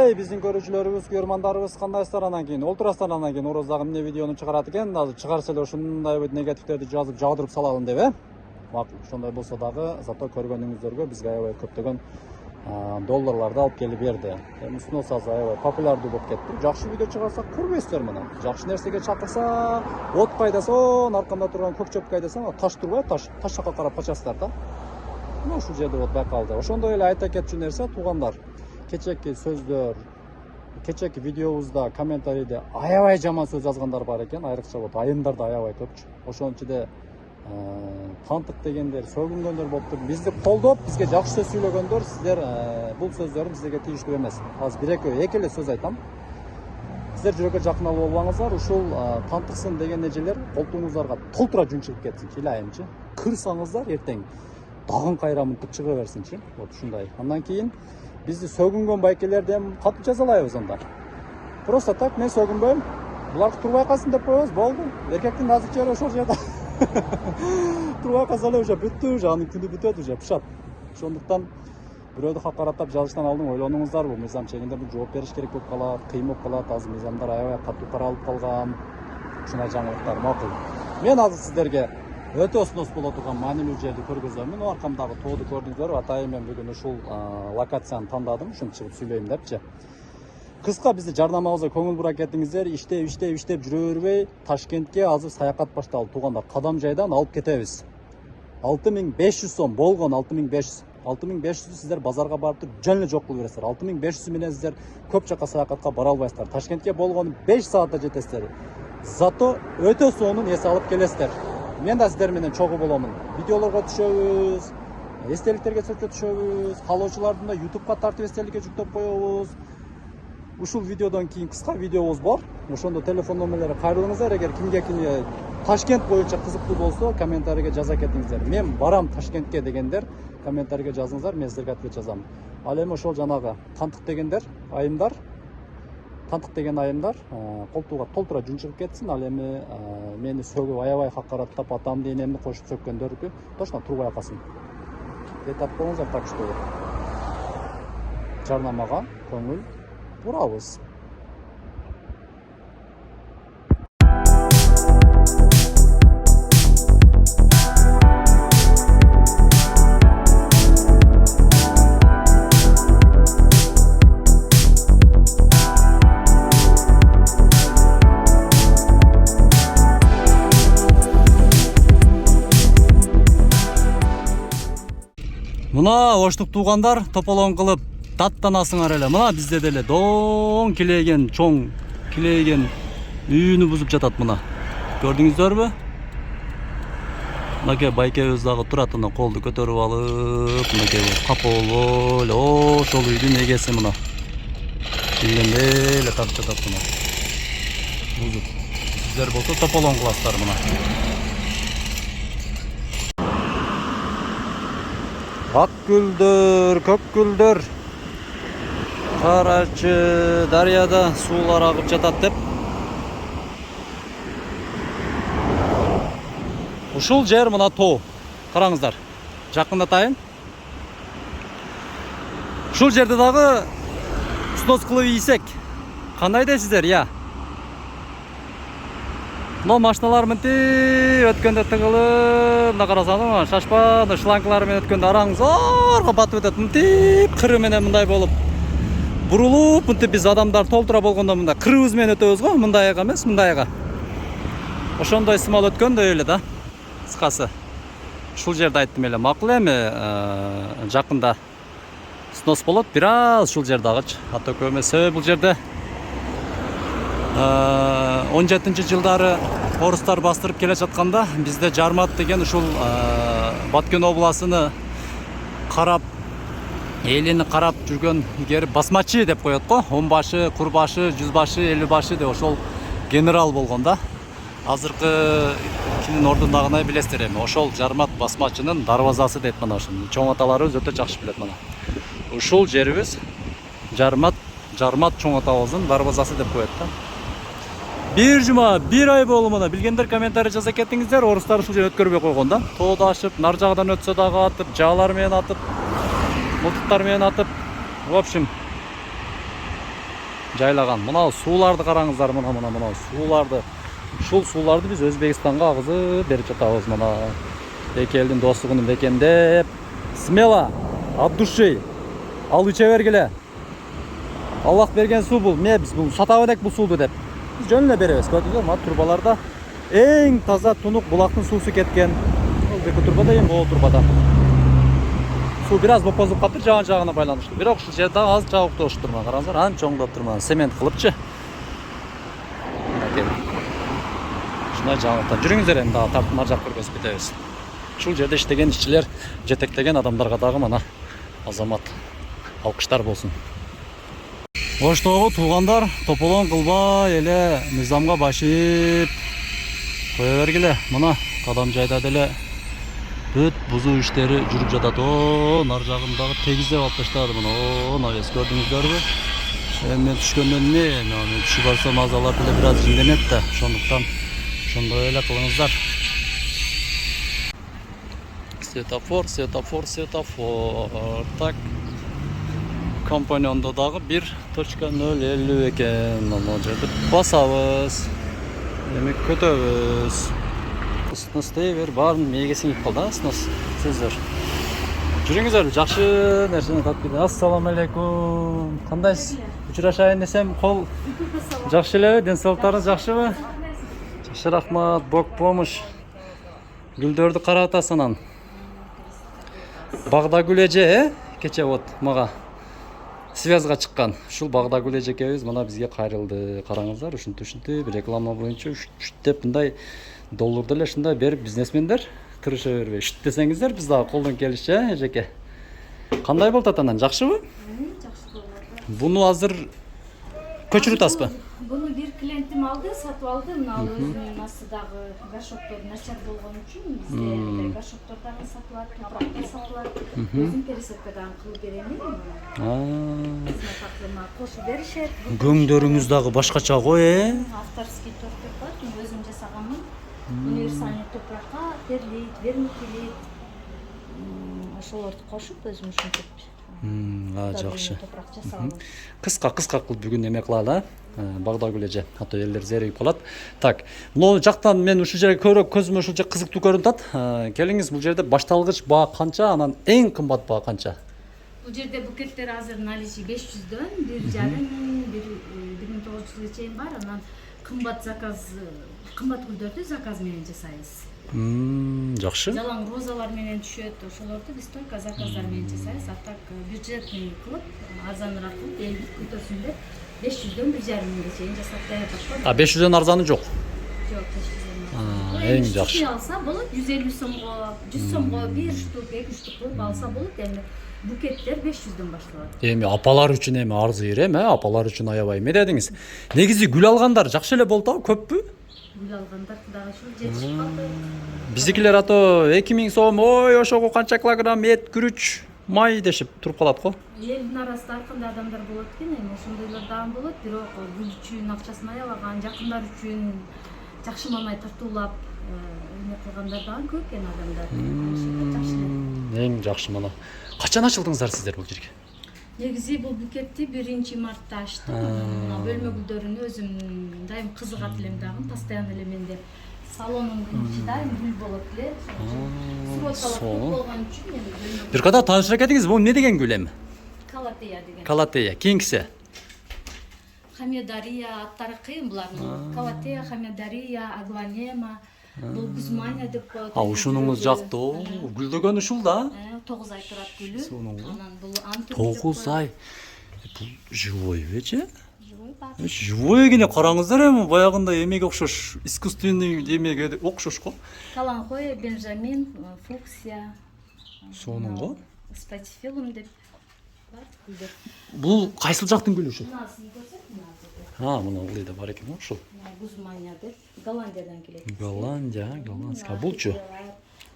Эй, биздин көрүүчүлөрүбүз, көрмандарыбыз кандайсыздар? Анан кийин олтурасыздар, анан кийин Ороз дагы эмне видеону чыгарат экен, азыр чыгарса эле ушундай негативдерди жазып жаудырып салалым деп, Макул, ошондой болсо дагы, зато көргөнүңүздөргө бизге аябай көптөгөн долларларды алып келип берди. Эми Сноз азыр аябай популярдуу болуп кетти. Жакшы видео чыгарса көрбөйсүздөр мына. Жакшы нерсеге чакырса, от кайдасын, аркамда турган көк чөп кайдасын, таш турбай, таш жака карап качасыздар да. Мына ушул жерде вот байкалды. Ошондой эле айта кетчү нерсе, туугандар. Кечеки сөздөр, кечеки видеобузда, комментарийде аябай жаман сөз жазгандар бар экен, айрыкча вот айымдар да аябай көпчү. Ошонун ичинде тантык дегендер, сөгүнгөндөр болуптур. Бизди колдоп, бизге жакшы сөз сүйлөгөндөр, сиздер бул сөздөрүм сизге тийиштүү эмес. Азыр бир эки эле сөз айтам. Сиздер жүрөккө жакын алып болбаңыздар. Ушул тантыксын деген эжелер колтуңуздарга толтура жүн чыгып кетсинчи, илайымчы. Кырсаңыздар эртең дагын кайрамынтып чыга берсинчи. Вот ушундай. Андан кийин бизди сөгүнгөн байкелерден катып жазалайбыз анда. Просто так мен сөгүнбөйм. Буларды турбай калсын деп коебуз, болду. Эркектин назик жери ошол жерде. Турбай калса эле уже бүттү, уже анын күнү бүтөт, уже пышат. Ошондуктан бирөөдү хакараттап жазыштан алдын ойлонуңуздар, бул мыйзам чегинде бул жооп бериш керек болуп калат, кыйын болуп калат. Азыр мыйзамдар аябай катуу каралып калган. Ушундай жаңылыктар макул. Мен азыр сиздерге өтө сноз боло турган маанилүү жерди көргөзөмүн. Аркамдагы тооду көрдүңүздөр. Атайын мен бүгүн ушул локацияны тандадым, ушуну чыгып сүйлөйм депчи. Кыска бизди жарнамабызга көңүл бура кетиңиздер. Иштеп жүрө бербей, Ташкентке азыр саякат башталды. Туугандар, кадам жайдан алып кетебиз. 6500 сом болгон, 6500. 6500 сиздер базарга барып туруп жөн эле жок кылып бересиздер. 6500 менен сиздер көп жака саякатка бара албайсыздар. Ташкентке болгону 5 саатта жетесиздер. Зато өтө сонун эс алып келесиздер. Мен да сиздер менен чогуу боломун. Видеолорго түшөбүз, эстеликтерге сүрөттө түшөбүз, каалоочулардын да YouTubeга тартып эстеликке жүктөп коебуз. Ушул видеодон кийин кыска видеобуз бар. Ошондо телефон номерлери кайрылыңыздар. Эгер кимге Ташкент боюнча кызыктуу болсо, комментарийге жаза кетиңиздер. Мен барам Ташкентке дегендер комментарийге жазыңыздар, мен силерге ответ жазам. Ал эми ошол жанагы тантык дегендер, айымдар, колтууга толтура жүн чыгып кетсин. Ал эми мени сөгүп аябай хакараттап, атамды энемди кошуп сөккөндөрдү точно турбай калсын. Этап болуңуздар, так что жарнамага көңүл бурабыз. Мына оштук туугандар тополоң кылып даттанасыңар эле. Мына бизде деле доң килейген, чоң килейген үйүнү бузуп жатат мына. Көрдүңүздөрбү? Мынакей байкебиз дагы турат, мына колду көтөрүп алып, мынакей капоолуу эле ошол үйдүн эгеси мына. Келгенде эле тартып жатат мына. Бузуп. Сиздер болсо тополоң кыласыздар мына. Ак гүлдөр, көк гүлдөр. Карачы дарыяда суулар агып жатат деп. Ушул жер мына тоо. Караңыздар. Жакындатайын. Ушул жерде дагы сноз кылып ийсек. Кандай дейсиздер, я? Мына машиналар мынтип өткөндө тыгылып, мына карасаңыз, шашпан шланглар менен өткөндө араң зорго батып өтөт. Мынтип кыры менен мындай болуп бурулуп, мынтип биз адамдар толтура болгондо мындай кырыбыз менен өтөбүз го, мындайга эмес, мындайга. Ошондой сымал өткөндөй эле да. Кыскасы. Ушул жерде айттым эле, макул эми жакында сноз болот, бир аз ушул жерде агыч. Ата көмө себеби бул жерде 17-жылдары орустар бастырып келе жатканда бизде Жармат деген ушул Баткен обласыны карап, элини карап жүргөн игер басмачы деп коет го. Онбашы, курбашы, жүзбашы, элүүбашы деп ошол генерал болгон да. Азыркы кимдин ордундагыны билесиздер эми. Ошол Жармат басмачынын дарбазасы дейт мына ошону. Чоң аталарыбыз өтө жакшы билет мына. Ушул жерибиз Жармат чоң атабыздын дарбазасы деп коет да. Bir жума, bir ай болу мына. Билгендер комментарий жаза кетиңиздер. Орустар ушул жер өткөрбөй койгон да. Тооду ашып, нар жагынан өтсө дагы атып, жаалар менен атып, мылтыктар менен атып. В общем, жайлаган. Мына сууларды караңыздар, мына сууларды. Ушул сууларды биз Өзбекстанга агызып берип жатабыз. Мына эки элдин достугун бекемдеп, смело, от души ал иче бергиле. Аллах берген суу бул. Биз бул сата берек бул сууду деп. Биз жөн эле беребиз. Көрдүңүзбү? Мына турбаларда эң таза тунук булактын суусу кеткен. Бул эки турбада эң бул турбада. Суу бир аз бопозуп калыптыр, жагына байланыштуу. Бирок ушул жерде аз жабыкташып турман. Караңыздар, анча чоңдоп турман. Цемент кылыпчы. Ушундай жагыктан жүрүңүздөр, эми дагы тартып ар жак көргөзүп кетебиз. Ушул жерде иштеген ишчилер, жетектеген адамдарга дагы мына азамат алкыштар болсун. Оштогу туугандар, тополон кылбай эле мыйзамга башып кое бергиле. Мына кадам жайда деле бүт бузуу иштери жүрүп жатат. Нар жагындагы тегиздеп алып таштады мына. Навес көрдүңүздөрбү? Эми мен түшкөндөн мен түшүп барсам азалар деле бир аз жинденет да. Ошондуктан ошондой эле кылыңыздар. Светофор. Так. Компаньонда дагы 1.050 экен. Мына жерде басабыз. Эми көтөбүз. Снос дейбер, баарын мээге сиңип калды, снос. Сиздер жүрүңүздөр, жакшы нерсени тапып келдиңиз. Ассаламу алейкум. Кандайсыз? Учурашайын десем, кол жакшы элеби? Ден соолуктарыңыз жакшыбы? Жакшы, рахмат. Бог помощь. Гүлдөрдү карап атасың анан. Багдагүл эже, кече вот мага связга чыккан. Ушул Багдагүл эжекебиз мына бизге кайрылды. Караңыздар, ушинтип реклама боюнча деп мындай долларды эле ушундай берип бизнесмендер тырыша бербей. Шүт десеңиздер, биз дагы колдон келишчи, эжеке. Кандай болуп атат анан, жакшыбы? Жакшы болуп атат. Буну азыр көчүрүп атасызбы? Буну бир клиентим алды, сатып алды. Мына өзүнүн астыдагы горшоктор начар болгон үчүн бизде горшоктор дагы сатылат, топурак да сатылат. Өзүм пересадкадан кылып берем. Кошуп беришет. Көңдөрүңүз дагы башкача го, Авторский торт деп коет, мен өзүм жасаганмын. Универсальный топуракка терлейт, вермикулит. Ошолорду кошуп өзүм ушинтип. Жакшы. Топурак жасагам. Кыска кылып бүгүн эме кылалы, Багдагүл эже. Ато элдер зеригип калат. Так, могу жактан мен ушул жерге көрүп, көзүмө ушул жер кызыктуу көрүнүп атат. Келиңиз, бул жерде башталгыч баа канча, анан эң кымбат баа канча? Бул жерде букеттер азыр наличи 500дөн 1,5 1900 чейин бар. Анан кымбат заказ, кымбат гүлдөрдү заказ менен жасайбыз. Жакшы. Жалаң розалар менен түшөт, ошолорду биз только заказдар менен жасайбыз. А так бюджетный кылып, арзаныраак кылып, элдик күтөсүн деп 500дөн 1,5 миңге чейин жасап даярдап. 500дөн арзаны жок. Жок, 500дөн. Эң жакшы. Алса болот 150 сомго, 100 сомго 1 штук, 2 штук кылып алса болот. Эми букеттер 500дөн башталат. Эми апалар үчүн эми арзы берем, апалар үчүн аябай эме дедиңиз. Негизи гүл алгандар жакшы эле болду, көппү? Гүл алгандар кудайга шүгүр жетишип калды. Биздикилер ато 2000 сом, ой ошого канча килограмм эт, күрүч, май дешип туруп калат го. Элдин арасында ар кандай адамдар болот экен, эми ошондойлор дагы болот. Бирок гүл үчүн акчасын аябаган, жакындар үчүн жакшы мамай тартуулап эме кылгандар дагы көп экен адамдар. Жакшы. Эң жакшы мына. Качан ачылдыңыздар сиздер бул жерге? Негизи бул букетти 1-мартта ачтым. Мына бөлмө гүлдөрүнө өзүм дайым кызыгат элем дагы, постоянно эле менде салонумдун ичи дайым гүл болот эле. Субботалар көп болгон үчүн мен бөлмө. Бир када таанышып кетиңиз, бул эмне деген гүл эми? Калатея деген. Калатея, кийинкиси? Хамедария аттары кыйын булардын. Калатея, хамедария, агланема, бул гузмания деп коет. Ушунуңуз жактуу. Гүлдөгөн ушул да? 9 ай турат гүлү. Анан бул антур. 9 ай. Бул живой бече? Живой бар. Живой экен, караңыздар эми баягындай эмеге окшош, искусственный эмеге окшош го. Каланхой, бенжамин, фуксия. Сонунго? Спатифилум деп бар гүлдөр. Бул кайсыл жактын гүлү ушул? Мынасын көрсөт, мына. Мына ылдыйда бар экен го ушул. Гузмания деп Голландиядан келет. Голландия, голландский. Булчу?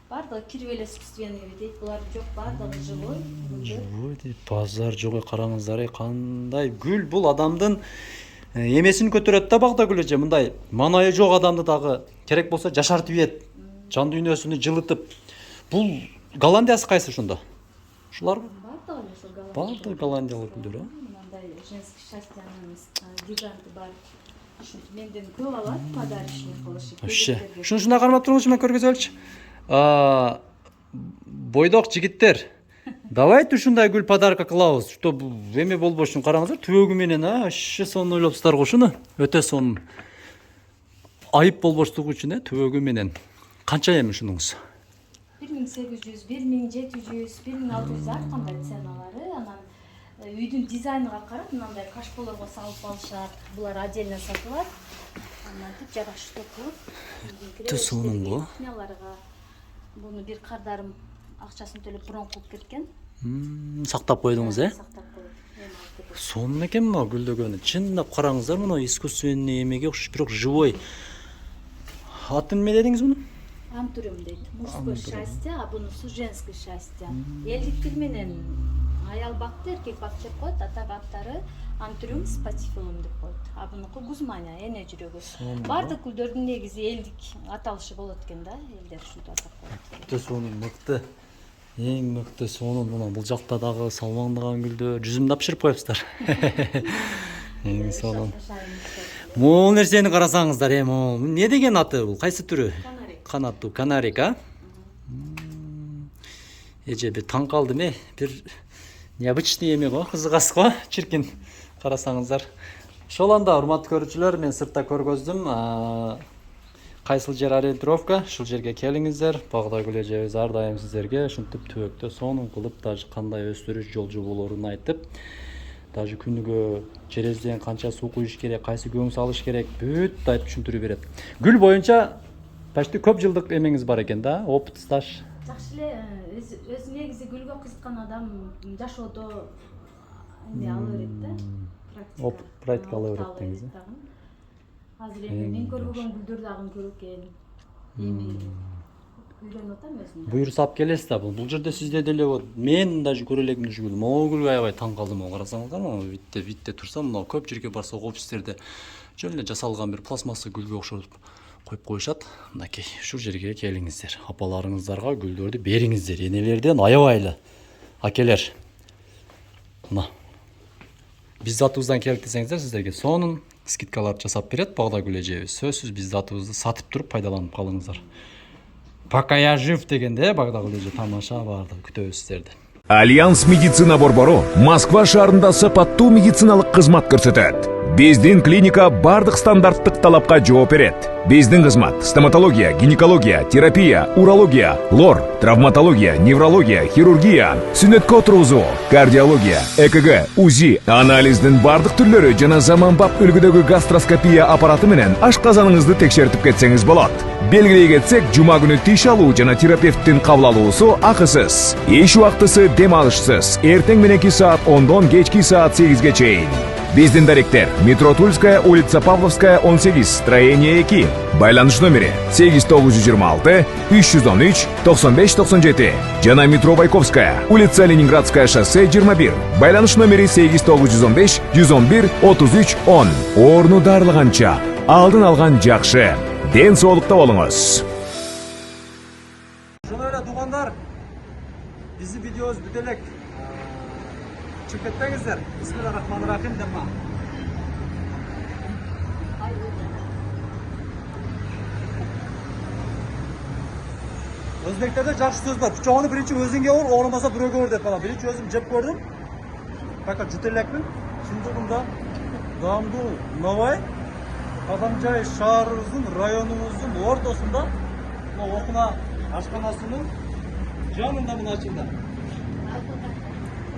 Бардыгы кирип эле искусственный дейт. Булар жок, бардыгы живой. Живой дейт. Базар жок, караңыздар, кандай гүл бул адамдын эмесин көтөрөт да Багдагүл эже. Мындай манайы жок адамды дагы керек болсо жашартып ийет. Жан дүйнөсүнү жылытып. Бул Голландиясы кайсы ошондо? Ушуларбы? Бардыгы ошол Голландия. Бардыгы голландиялык гүлдөр, Мындай женский счастьянын гиганты бар. Ушинтип менден көп алат подарочный кылышып. Вообще. Шундай кармап тургучу мен көргөзөлчү. Бойдок жигиттер. Давайте ушундай гүл подарка кылабыз. Чтоб эме болбошун караңыздар. Түбөгү менен вообще сонун ойлопсуздар го ушуну. Өтө сонун. Айып болбоштугу үчүн түбөгү менен. Канча эми ушунуңуз? 1800, 1700, 1600 ар кандай ценалары. Анан үйдүн дизайныга карап мындай кашполорго салып алышат. Булар отдельно сатылат. Анан деп жараштуу кылып. Өтө сонун го. Буну бир кардарым акчасын төлөп брон кылып кеткен. Сактап койдуңуз, Сактап коюп. Сонун экен мына гүлдөгөнү. Чындап караңыздар, мына искусственный эмеге окшош, бирок живой. Атын эмне дедиңиз муну? Антурюм дейт. Мужское счастье, а бунусу женское счастье. Элдик тил менен аял бакты, эркек бакты деп коет, аттары антурюм спатифилум деп коет. А бунуку гузмания, эне жүрөгү. Бардык гүлдөрдүн негизи элдик аталышы болот экен да, элдер ушинтип атап коет. Өтө сонун, мыкты. Эң мыкты сонун. Мына бул жакта дагы салмаңдаган гүлдөр, жүзүмдү бышырып коюпсуздар. Эң сонун. Бул нерсени карасаңыздар, эми эмне деген аты бул? Кайсы түрү? Канаттуу канарик, Эже бир таң калдым, бир необычный эме го, кызыгасыз го, чиркин карасаңыздар. Ошол анда урматтуу көрүүчүлөр, мен сыртта көргөздүм. Кайсыл жер ориентировка, ушул жерге келиңиздер. Багдай гүл эжебиз ар дайым сиздерге ушинтип түбөктө сонун кылып, даже кандай өстүрүш жол жоболорун айтып, даже күнүгө черезден канча суу куюш керек, кайсы көң салыш керек, бүт айтып түшүндүрүп берет. Гүл боюнча почти көп жылдык эмеңиз бар экен да, опыт, стаж. Жакшы эле, өзү негизи гүлгө кызыккан адам жашоодо эме ала берет да. Практика ала берет деңиз. Азыр эми мен көрбөгөн гүлдөр дагы көрө экен. Эми үйрөнүп атам өзүм. Буюрса алып келесиз да, бул жерде сизде деле вот мен даже көрө элекмин ушу гүлдү. Могу гүлгө аябай таң калдым, карасаңыздар, могу витте турса, мына көп жерге барсак офистерде жөн эле жасалган бир пластмасса гүлгө окшотуп коюп коюшат. Мынакей, ушул жерге келиңиздер. Апаларыңыздарга гүлдөрдү бериңиздер. Энелерден аябайлы. Акелер. Мына. Биз затыбыздан келип десеңиздер, сиздерге сонун скидкалар жасап берет Багдай гүл эжебиз. Сөзсүз биз затыбызды сатып туруп пайдаланып калыңыздар. Пока я жив дегенде Багдай гүл эже тамаша барды, күтөбүз сиздерди. Альянс медицина борбору Москва шаарында сапаттуу медициналык кызмат көрсөтөт. Биздин клиника бардык стандарттык талапка жооп берет. Биздин кызмат стоматология, гинекология, терапия, урология, лор, травматология, неврология, хирургия, сүннөткө отургузуу, кардиология, ЭКГ, УЗИ, анализдин бардык түрлөрү жана заманбап үлгүдөгү гастроскопия аппараты менен ашказаныңызды текшертип кетсеңиз болот. Белгилей кетсек, жума күнү тиш алуу жана терапевттин кабыл алуусу акысыз. Эч убактысы дем алышсыз. Эртең мененки саат 10дон кечки саат 8ге чейин. Биздин даректер: метро Тульская, улица Павловская, 18, строение 2. Байланыш номери 8926 313 9597. Жана метро Байковская, улица Ленинградская, шоссе 21. Байланыш номери 8915 111 33 10. Орну дарылганча алдын алган жакшы. Ден соолукта болуңуз. Ошондой эле туугандар, биздин видеобуз бүтө элек. Чыгып кетпеңиздер. Бисмиллахиррахманиррахим деп ма. Өзбектерде жакшы сөз бар. Пычагыңды биринчи өзүңгө ор, оңолмаса бирөөгө ор деп калат. Биринчи өзүм жеп көрдүм. Пока жүтө элекмин. Чындыгында даамдуу Новай Кадамжай шаарыбыздын, районубуздун ортосунда, окуна ашканасынын жанында мына ачылды.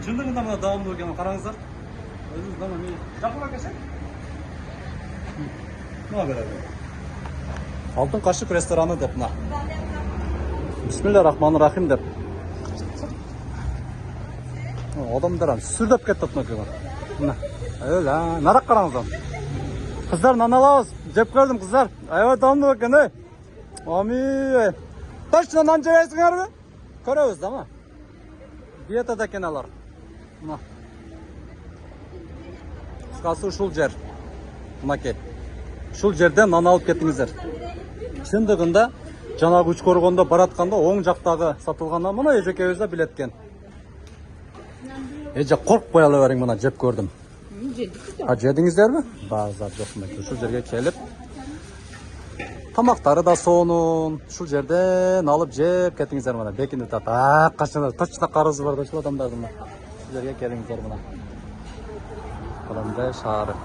Чындыгында мына даамдуу экен, караңыздар. Өзүңүз дана мен жакын келсек. Мына беребиз. Алтын кашык рестораны деп мына. Бисмиллахиррахманиррахим деп. Адамдар сүрдөп кетти мына. Мына. Өлө, нарак караңыздар. Кыздар, нан алабыз. Жеп көрдүм, кыздар. Аябай даамдуу экен, Ами. Точно нан жебейсиңерби? Көрөбүз да ма? Диетада экен алар. Мына. Кыскасы ушул жер. Мынакей. Ушул жерден нан алып кеттиңиздер. Чындыгында жанагы Үч Коргондо баратканда оң жактагы сатылгандан мына эжекебиз да билет экен. Эже коркпой ала бериң, мына жеп көрдүм. Жедиңиздерби? Базар жок мынакей. Ушул жерге келип тамактары да сонун. Ушул жерден алып жеп кетиңиздер мына. Бекинди тата. Качан точно карызы бар да ушул адамдардын. Ушул жерге келиңиздер мына. Коломбия шаары.